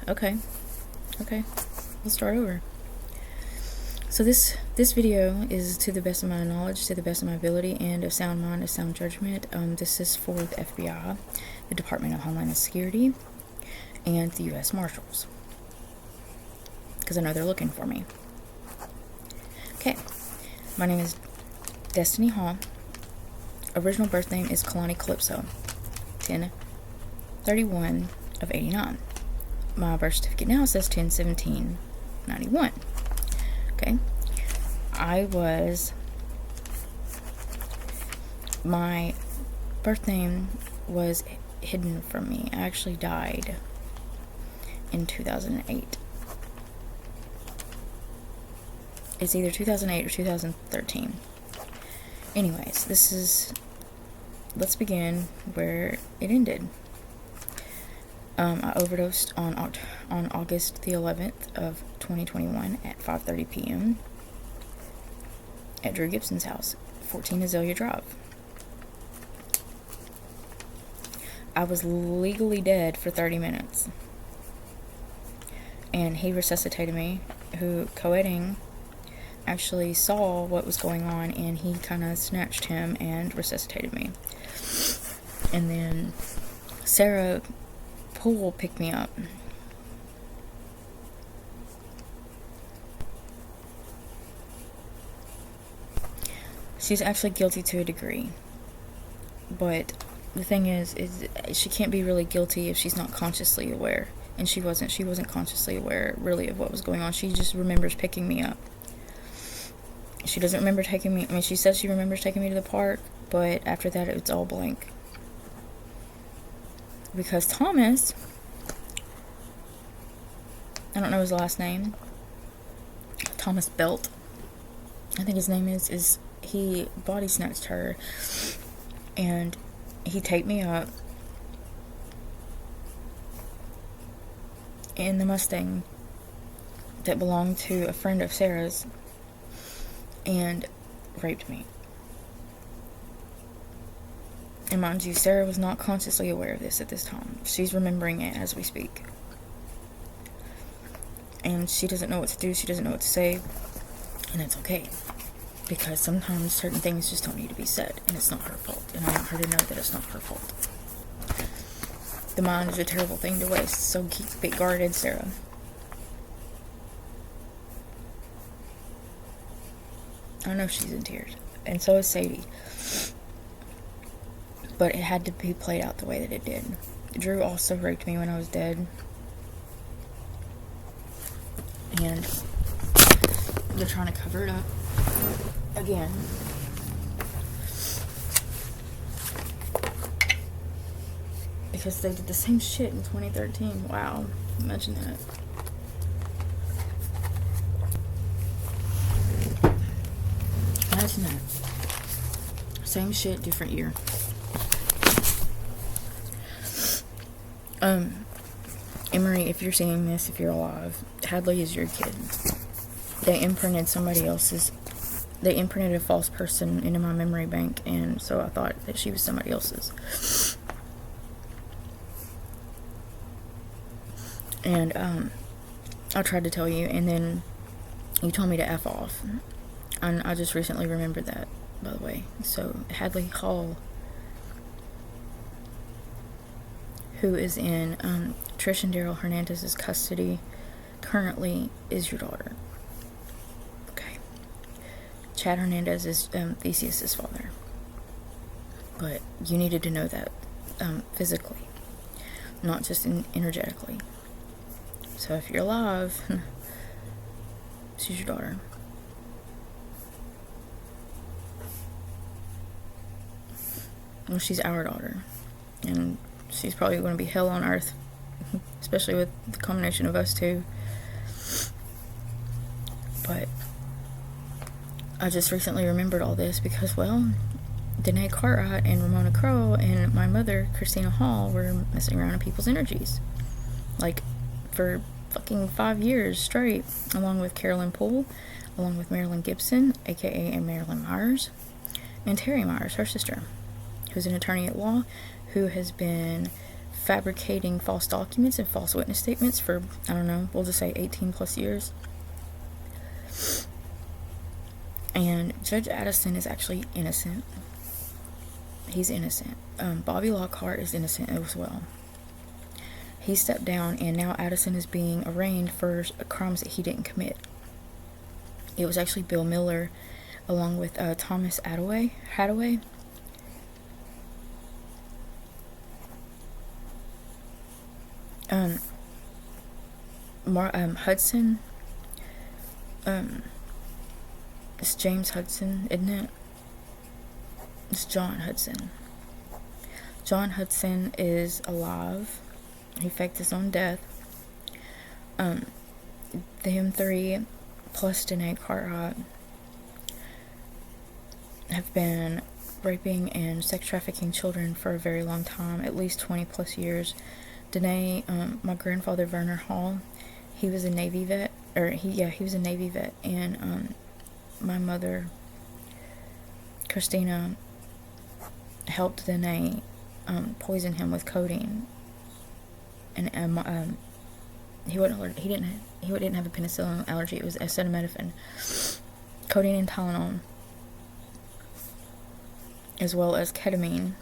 Okay. Let's start over. So this video is to the best of my knowledge, to the best of my ability, and of sound mind, of sound judgment. This is for the FBI, the Department of Homeland Security, and the U.S. Marshals, because I know they're looking for me. Okay, my name is Destiny Hall. Original birth name is Kalani Calypso, 10/31 of 89. My birth certificate now says 10/17/91. Okay, my birth name was hidden from me. I actually died in 2008. It's either 2008 or 2013. Anyways, let's begin where it ended. I overdosed on August the 11th of 2021 at 5:30 p.m. at Drew Gibson's house, 14 Azalea Drive. I was legally dead for 30 minutes. And he resuscitated me, who co-editing actually saw what was going on, and he kind of snatched him and resuscitated me. And then Sarah Poole picked me up. She's actually guilty to a degree, but the thing is she can't be really guilty if she's not consciously aware, and she wasn't consciously aware really of what was going on. She just remembers picking me up. She doesn't remember taking me, she said she remembers taking me to the park, but after that it's all blank. Because Thomas, I don't know his last name, Thomas Belt, I think his name is he body snatched her, and he taped me up in the Mustang that belonged to a friend of Sarah's, and raped me. And mind you, Sarah was not consciously aware of this at this time. She's remembering it as we speak. And she doesn't know what to do, she doesn't know what to say, and it's okay. Because sometimes certain things just don't need to be said, and it's not her fault. And I want her to know that it's not her fault. The mind is a terrible thing to waste, so keep it guarded, Sarah. I know she's in tears, and so is Sadie. But it had to be played out the way that it did. Drew also raped me when I was dead. And they're trying to cover it up again. Because they did the same shit in 2013. Wow, imagine that. Imagine that. Same shit, different year. Emery, if you're seeing this, if you're alive, Hadley is your kid. They imprinted a false person into my memory bank, and so I thought that she was somebody else's. And, I tried to tell you, and then you told me to F off. And I just recently remembered that, by the way. So, Hadley Hall, who is in Trish and Daryl Hernandez's custody currently, is your daughter. Okay. Chad Hernandez is Theseus's father. But you needed to know that physically, not just energetically. So if you're alive, she's your daughter. Well, she's our daughter, and she's probably going to be hell on earth, especially with the combination of us two. But I just recently remembered all this because, well, Danae Cartwright and Ramona Crowe and my mother, Christina Hall, were messing around in people's energies. Like, for fucking 5 years straight, along with Carolyn Poole, along with Marilyn Gibson, aka Marilyn Myers, and Terry Myers, her sister, who's an attorney at law, who has been fabricating false documents and false witness statements for, I don't know, we'll just say 18 plus years. And Judge Addison is actually innocent. He's innocent. Bobby Lockhart is innocent as well. He stepped down, and now Addison is being arraigned for crimes that he didn't commit. It was actually Bill Miller, along with Thomas Hadaway. Hudson. It's James Hudson, isn't it? It's John Hudson. John Hudson is alive. He faked his own death. Them three, plus Danae Cartwright, have been raping and sex trafficking children for a very long time, at least 20 plus years. Danae, my grandfather Werner Hall, he was a Navy vet, he was a Navy vet, and my mother Christina helped Danae poison him with codeine, and he didn't have a penicillin allergy. It was acetaminophen, codeine, and Tylenol, as well as ketamine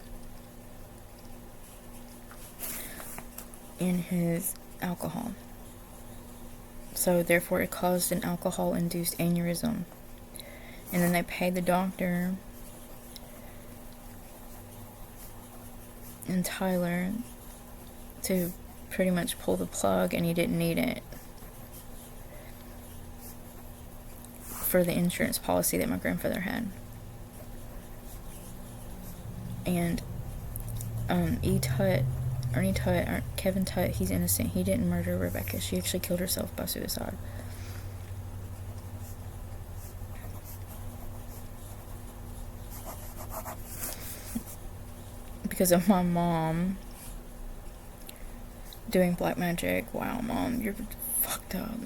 in his alcohol. So therefore it caused an alcohol-induced aneurysm. And then they paid the doctor and Tyler to pretty much pull the plug, and he didn't need it for the insurance policy that my grandfather had. And Ernie Tutt, or Kevin Tutt, he's innocent. He didn't murder Rebecca. She actually killed herself by suicide. Because of my mom doing black magic. Wow, Mom, you're fucked up.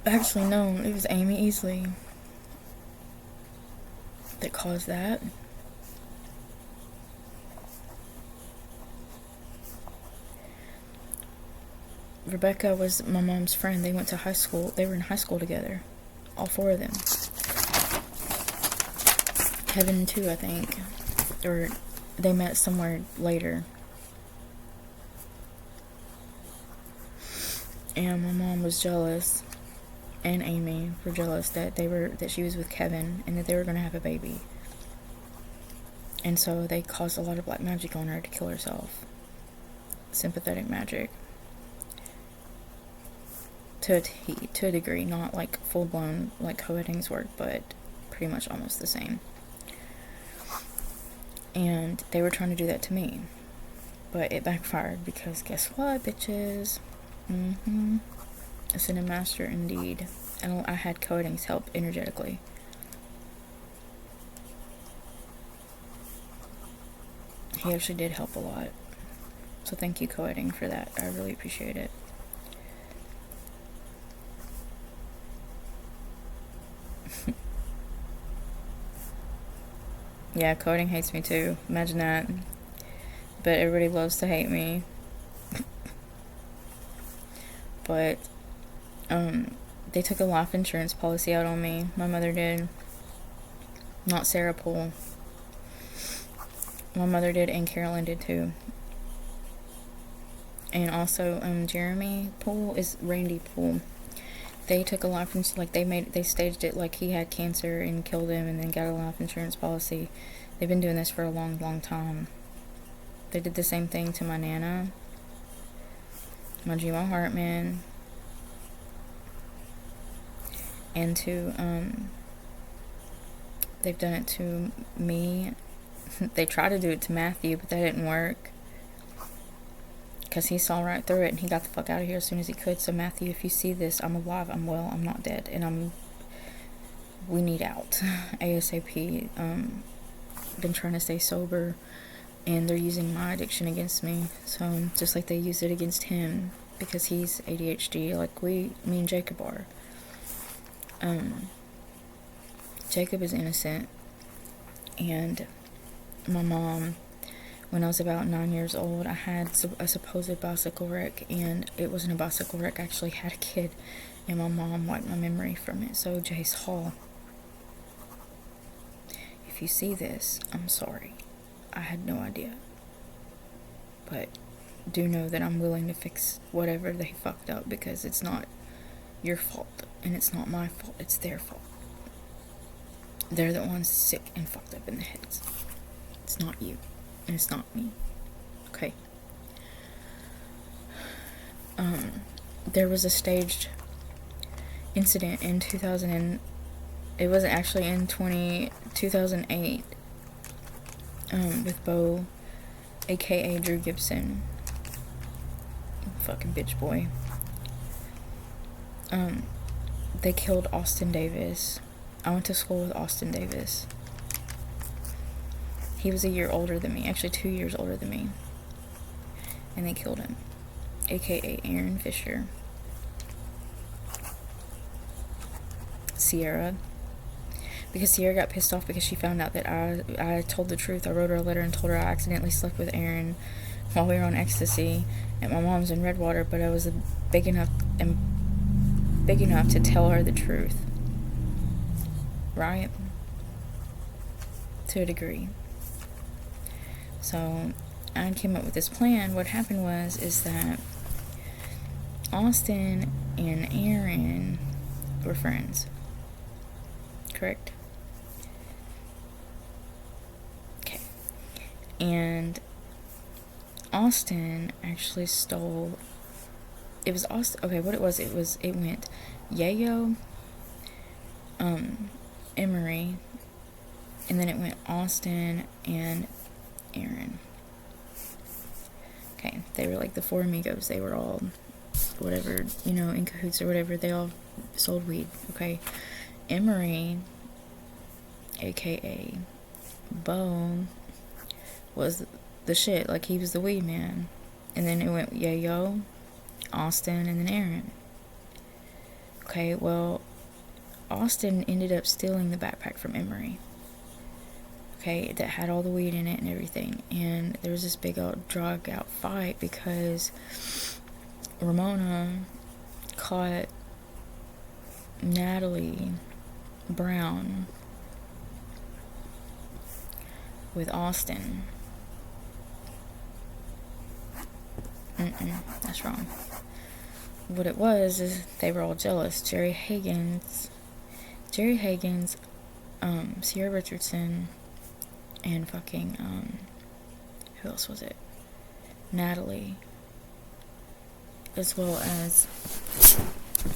Actually, no, it was Amy Easley that caused that. Rebecca was my mom's friend. They went to high school. They were in high school together. All four of them. Kevin too, I think. Or they met somewhere later. And my mom was jealous, and Amy were jealous that she was with Kevin and that they were going to have a baby. And so they caused a lot of black magic on her to kill herself. Sympathetic magic. To a degree, not like full-blown like co-editing's work, but pretty much almost the same. And they were trying to do that to me, but it backfired, because guess what, bitches? A Cinnamon Master indeed. And I had co-editing's help energetically. He actually did help a lot. So thank you, co-editing, for that. I really appreciate it. Yeah, coding hates me too. Imagine that. But everybody loves to hate me. But, they took a life insurance policy out on me. My mother did. Not Sarah Poole. My mother did, and Carolyn did too. And also, Jeremy Poole is Randy Poole. They took a life insurance, like they staged it like he had cancer and killed him, and then got a life insurance policy. They've been doing this for a long, long time. They did the same thing to my Nana, my Gma Hartman, and to, they've done it to me. They tried to do it to Matthew, but that didn't work. Because he saw right through it, and he got the fuck out of here as soon as he could. So Matthew, if you see this, I'm alive, I'm well, I'm not dead, and we need out ASAP. Been trying to stay sober, and they're using my addiction against me. So just like they used it against him, because he's ADHD, like me and Jacob are. Jacob is innocent, and my mom when I was about 9 years old, I had a supposed bicycle wreck, and it wasn't a bicycle wreck. I actually had a kid, and my mom wiped my memory from it. So Jace Hall, if you see this, I'm sorry. I had no idea. But do know that I'm willing to fix whatever they fucked up, because it's not your fault, and it's not my fault. It's their fault. They're the ones sick and fucked up in the heads. It's not you, and it's not me. Okay. There was a staged incident in 2000, and it wasn't actually in 2008, with Bo, aka Drew Gibson, fucking bitch boy. They killed Austin Davis. I went to school with Austin Davis. He was a year older than me, actually 2 years older than me, and they killed him, aka Aaron Fisher. Sierra, because Sierra got pissed off because she found out that I told the truth. I wrote her a letter and told her I accidentally slept with Aaron while we were on ecstasy at my mom's in Redwater, but I was big enough to tell her the truth, right? To a degree. So I came up with this plan. What happened is that Austin and Aaron were friends. Correct? Okay. And Austin actually stole... It was Austin... Okay, what it went Yayo, Emery, and then it went Austin and Aaron. Okay, they were like the four amigos. They were all, whatever, in cahoots or whatever. They all sold weed, okay? Emery, aka Bo, was the shit. Like, he was the weed man. And then it went Yayo, Austin, and then Aaron. Okay, well, Austin ended up stealing the backpack from Emery. Okay, that had all the weed in it and everything. And there was this big old drug out fight because Ramona caught Natalie Brown with Austin. That's wrong. What it was is they were all jealous. Jerry Higgins, Sierra Richardson, and fucking, who else was it? Natalie. As well as,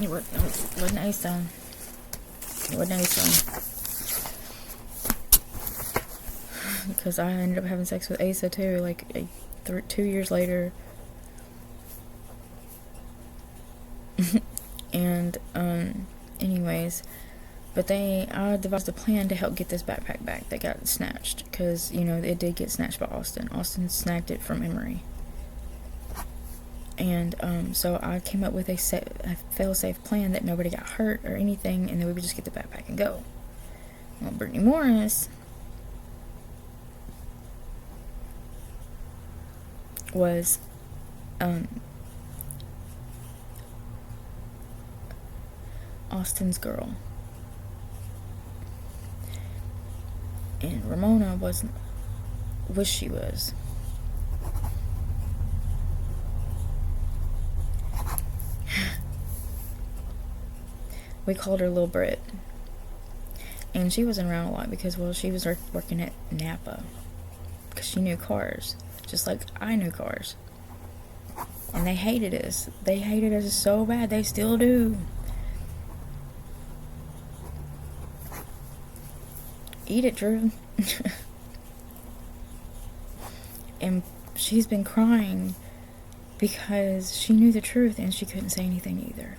it wasn't Asa. It wasn't Asa. Because I ended up having sex with Asa too, like 2 years later. And, anyways, but I devised a plan to help get this backpack back that got snatched, because, it did get snatched by Austin. Austin snagged it from Emery. And, so I came up with a fail-safe plan that nobody got hurt or anything, and then we would just get the backpack and go. Well, Brittany Morris was, Austin's girl. And Ramona she was. We called her Lil Brit. And she wasn't around a lot because, well, she was working at Napa. Because she knew cars. Just like I knew cars. And they hated us. They hated us so bad. They still do. Eat it, Drew. And she's been crying because she knew the truth and she couldn't say anything either.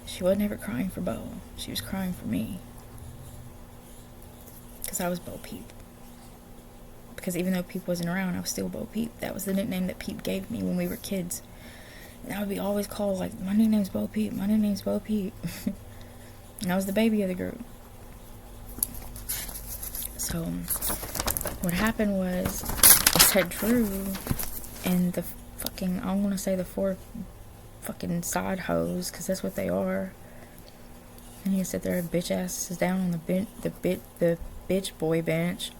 She wasn't ever crying for Bo. She was crying for me. Because I was Bo Peep. Because even though Peep wasn't around, I was still Bo Peep. That was the nickname that Peep gave me when we were kids. And I would be always called, like, my nickname's Bo Peep. My nickname's Bo Peep. And I was the baby of the group. So, what happened was that Drew and the fucking, I want to say the 4 fucking side hoes, because that's what they are. And he sit there and bitch asses down on the bitch boy bench.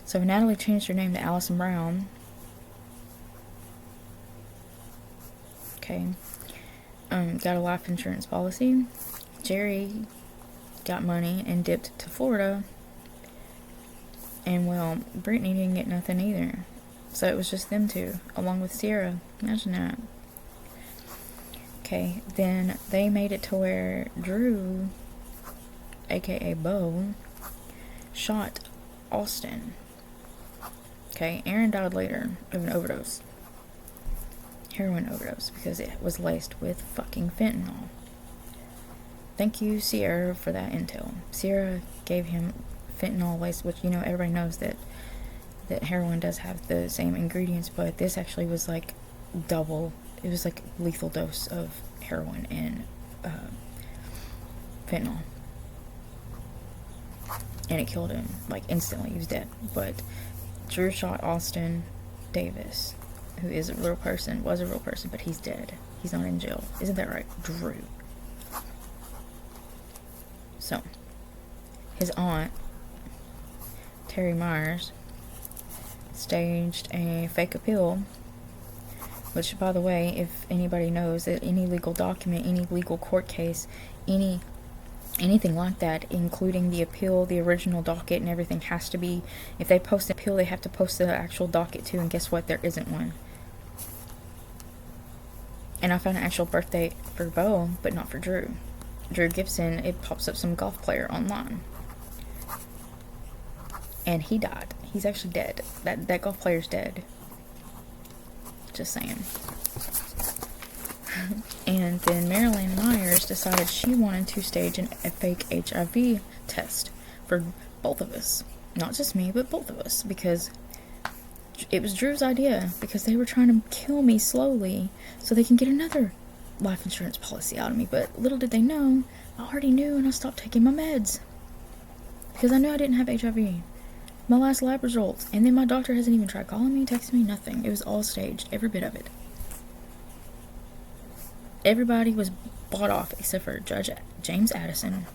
So Natalie changed her name to Allison Brown. Okay. Got a life insurance policy. Jerry got money and dipped to Florida. And well, Brittany didn't get nothing either. So it was just them two, along with Sierra. Imagine that. Okay, then they made it to where Drew, aka Bo, shot Austin. Okay, Aaron died later of an overdose. Heroin overdose, because it was laced with fucking fentanyl. Thank you, Sierra, for that intel. Sierra gave him fentanyl laced, which, you know, everybody knows that heroin does have the same ingredients, but this actually was like double. It was like lethal dose of heroin and fentanyl. And it killed him, like, instantly. He was dead. But Drew shot Austin Davis, who is a real person, was a real person, but he's dead. He's not in jail. Isn't that right? Drew. So, his aunt, Terry Myers, staged a fake appeal, which, by the way, if anybody knows that any legal document, any legal court case, anything like that, including the appeal, the original docket and everything, has to be, if they post an appeal, they have to post the actual docket too, and guess what? There isn't one. And I found an actual birth date for Bo, but not for Drew. Drew Gibson, it pops up some golf player online. And he died. He's actually dead. That golf player's dead. Just saying. And then Marilyn Myers decided she wanted to stage a fake HIV test for both of us. Not just me, but both of us. Because it was Drew's idea. Because they were trying to kill me slowly so they can get another life insurance policy out of me. But little did they know, I already knew, and I stopped taking my meds. Because I knew I didn't have HIV. My last lab results. And then my doctor hasn't even tried calling me, texting me, nothing. It was all staged. Every bit of it. Everybody was bought off except for Judge James Addison,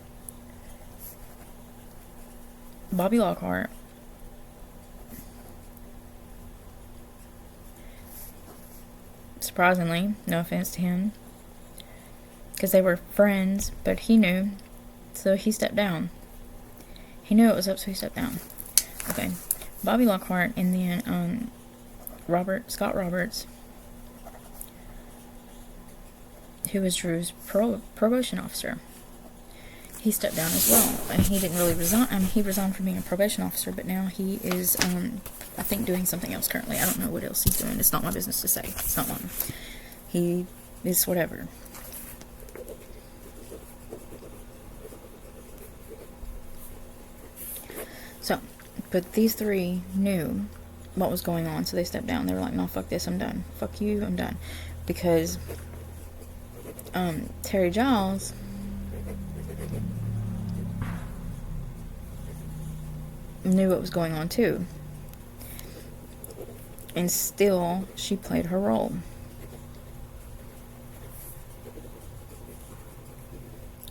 Bobby Lockhart, surprisingly, no offense to him, because they were friends, but he knew, so he stepped down. He knew it was up, so he stepped down. Okay, Bobby Lockhart, and then Scott Roberts, who was Drew's probation officer. He stepped down as well, and he didn't really resign. I mean, he resigned from being a probation officer, but now he is, I think, doing something else currently. I don't know what else he's doing. It's not my business to say. It's not mine. He is whatever. So, but these three knew what was going on, so they stepped down. They were like, no, fuck this, I'm done. Fuck you, I'm done. Because Terry Giles knew what was going on too, and still she played her role.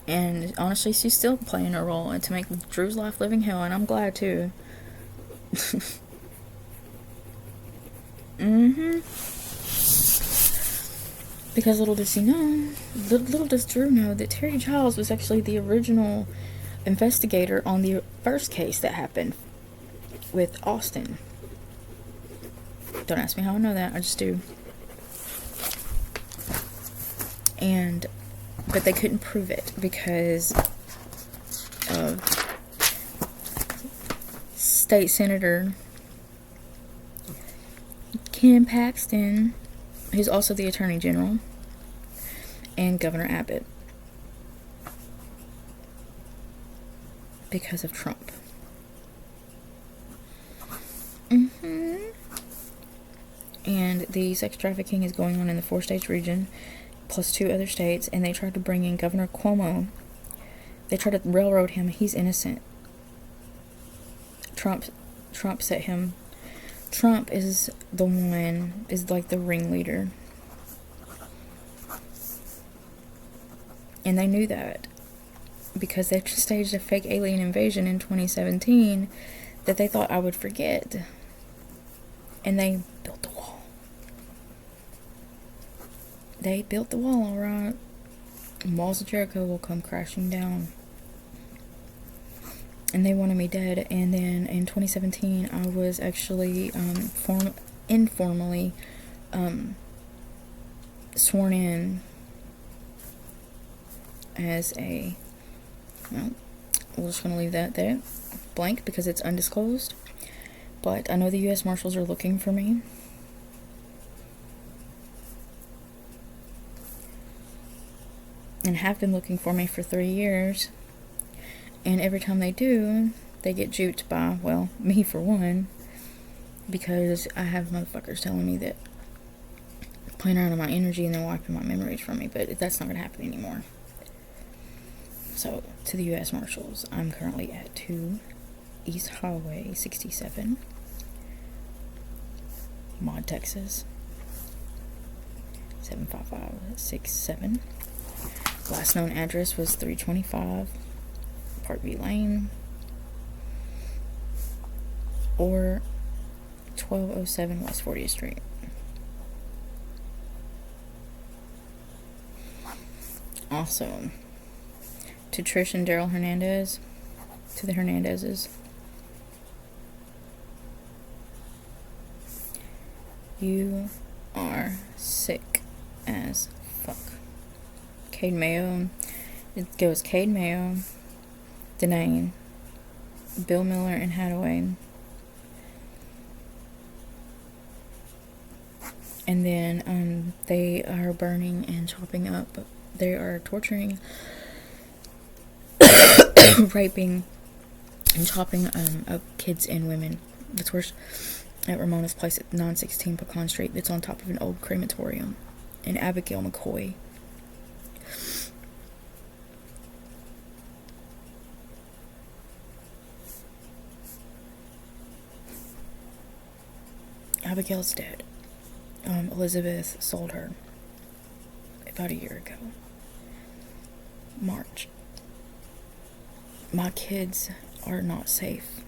And honestly, she's still playing her role, and to make Drew's life living hell, and I'm glad too. Because little does Drew know that Terry Giles was actually the original investigator on the first case that happened with Austin. Don't ask me how I know that, I just do. But they couldn't prove it because of State Senator Ken Paxton, who's also the Attorney General, and Governor Abbott, because of Trump. And the sex trafficking is going on in the 4-state region, plus 2 other states, and they tried to bring in Governor Cuomo. They tried to railroad him. He's innocent. Trump Trump set him. Trump is the one, is like the ringleader. And they knew that because they staged a fake alien invasion in 2017 that they thought I would forget. And they built the wall. They built the wall, alright. Walls of Jericho will come crashing down. And they wanted me dead. And then in 2017, I was actually informally sworn in as a, well, we're just going to leave that there blank because it's undisclosed. But I know the U.S. Marshals are looking for me. And have been looking for me for 3 years. And every time they do, they get juked by, well, me for one. Because I have motherfuckers telling me that playing around with my energy and then wiping my memories from me. But that's not going to happen anymore. So, to the U.S. Marshals, I'm currently at 2 East Highway 67, Maud, Texas, 75567. Last known address was 325 Parkview Lane or 1207 West 40th Street. Also, to Trish and Daryl Hernandez, to the Hernandezes, you are sick as fuck. Cade Mayo, it goes Cade Mayo, Denane, Bill Miller, and Hadaway. And then they are burning and chopping up. They are torturing, raping, and chopping up kids and women. That's where at Ramona's place at 916 Pecan Street. That's on top of an old crematorium. And Abigail McCoy. Abigail's dead. Elizabeth sold her about a year ago. March. My kids are not safe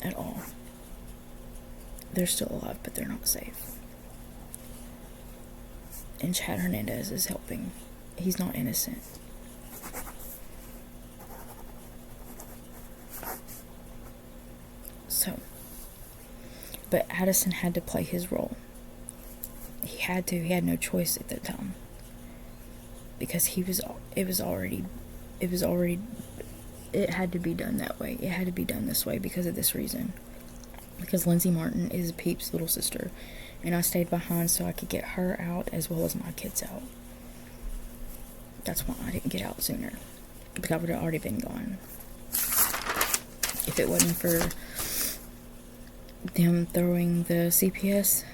at all. They're still alive, but they're not safe. And Chad Hernandez is helping. He's not innocent. So, but Addison had to play his role. He had to. He had no choice at that time. Because it had to be done that way. It had to be done this way because of this reason. Because Lindsay Martin is Peep's little sister. And I stayed behind so I could get her out as well as my kids out. That's why I didn't get out sooner. Because I would have already been gone. If it wasn't for them throwing the CPS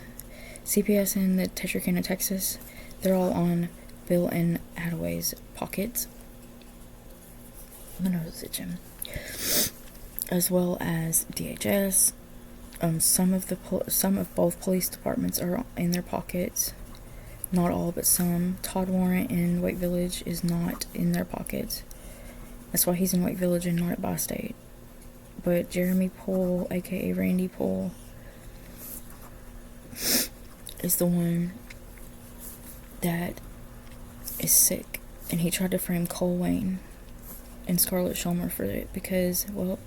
in the Texarkana, Texas, they're all on Bill and Hadaway's pockets. My nose is itching. As well as DHS. Some of both police departments are in their pockets. Not all, but some. Todd Warrant in Wake Village is not in their pockets. That's why he's in Wake Village and not at Bi-State. But Jeremy Poole, aka Randy Poole, is the one that is sick. And he tried to frame Cole Wayne and Scarlett Schumer for it because, well,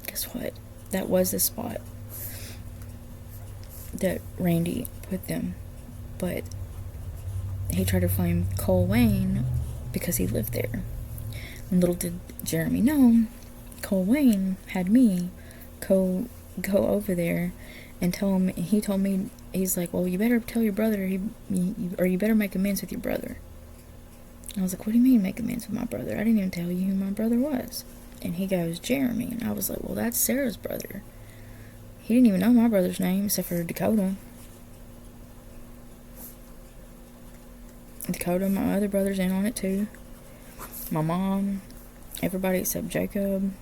guess what? That was the spot that Randy put them. But he tried to flame Cole Wayne because he lived there. And little did Jeremy know, Cole Wayne had me go over there and tell him. He told me, he's like, well, you better tell your brother, or you better make amends with your brother. I was like, what do you mean make amends with my brother? I didn't even tell you who my brother was. And he goes, Jeremy. And I was like, well, that's Sarah's brother. He didn't even know my brother's name except for Dakota. Dakota, my other brother's in on it too. My mom, everybody except Jacob.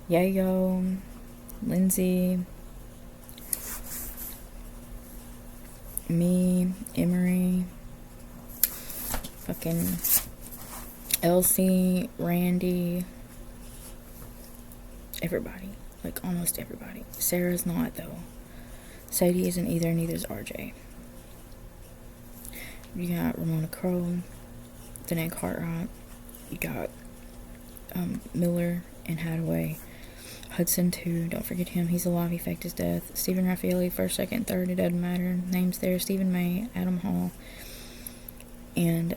Yayo, Lindsay, me, Emery, fucking Elsie, Randy, everybody. Like, almost everybody. Sarah's not, though. Sadie isn't either, neither's RJ. You got Ramona Crowe, Danae Cartwright. You got Miller and Hadaway. Hudson, too. Don't forget him. He's alive. He faked his death. Stephen Raffaele, first, second, third. It doesn't matter. Names there. Stephen May, Adam Hall, and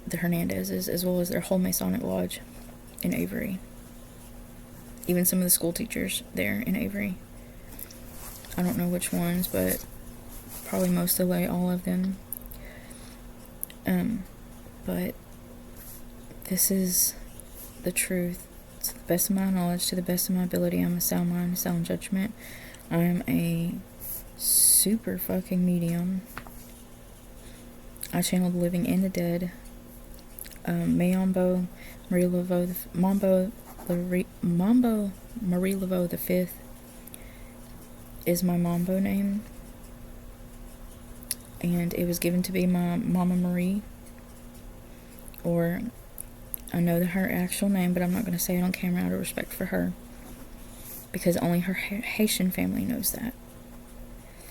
the Hernandezes, as well as their whole Masonic Lodge in Avery. Even some of the school teachers there in Avery. I don't know which ones, but probably most of all of them. But this is the truth. To the best of my knowledge, to the best of my ability, I'm a sound mind, a sound judgment. I am a super fucking medium. I channel the living and the dead. Mayombo Marie Laveau, Mambo Marie Laveau the 5th is my Mambo name, and it was given to be my Mama Marie, or I know her actual name, but I'm not going to say it on camera out of respect for her, because only her Haitian family knows that,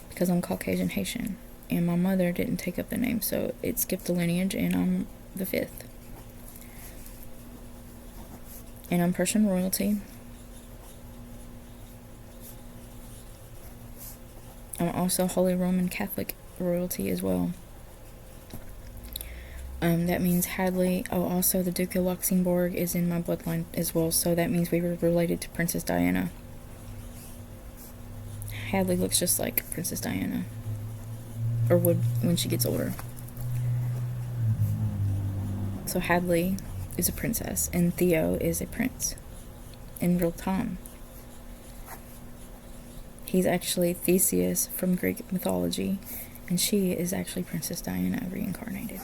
because I'm Caucasian Haitian, and my mother didn't take up the name, so it skipped the lineage, and I'm the 5th. And I'm Prussian royalty. I'm also Holy Roman Catholic royalty as well. That means Hadley. Oh, also the Duke of Luxembourg is in my bloodline as well, so that means we were related to Princess Diana. Hadley looks just like Princess Diana, or would when she gets older. So Hadley is a princess, and Theo is a prince in real time. He's actually Theseus from Greek mythology, and she is actually Princess Diana reincarnated.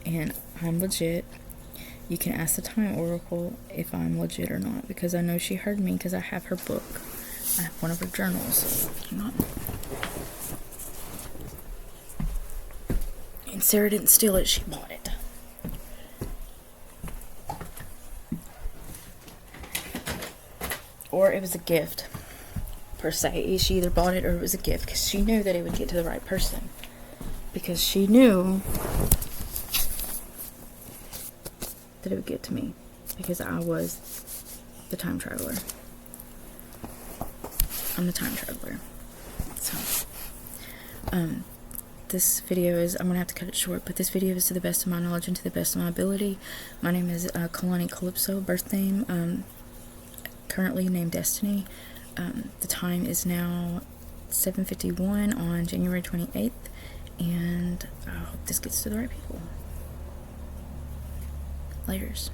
And I'm legit. You can ask the Time Oracle if I'm legit or not, because I know she heard me, because I have her book. I have one of her journals. Hang on. And Sarah didn't steal it, she bought it. Or it was a gift, per se. She either bought it or it was a gift, because she knew that it would get to the right person. Because she knew that it would get to me, because I was the time traveler. I'm the time traveler. So, this video is, I'm going to have to cut it short, but this video is to the best of my knowledge and to the best of my ability. My name is Kalani Calypso, birth name, currently named Destiny. The time is now 7:51 on January 28th, and I hope this gets to the right people. Laters.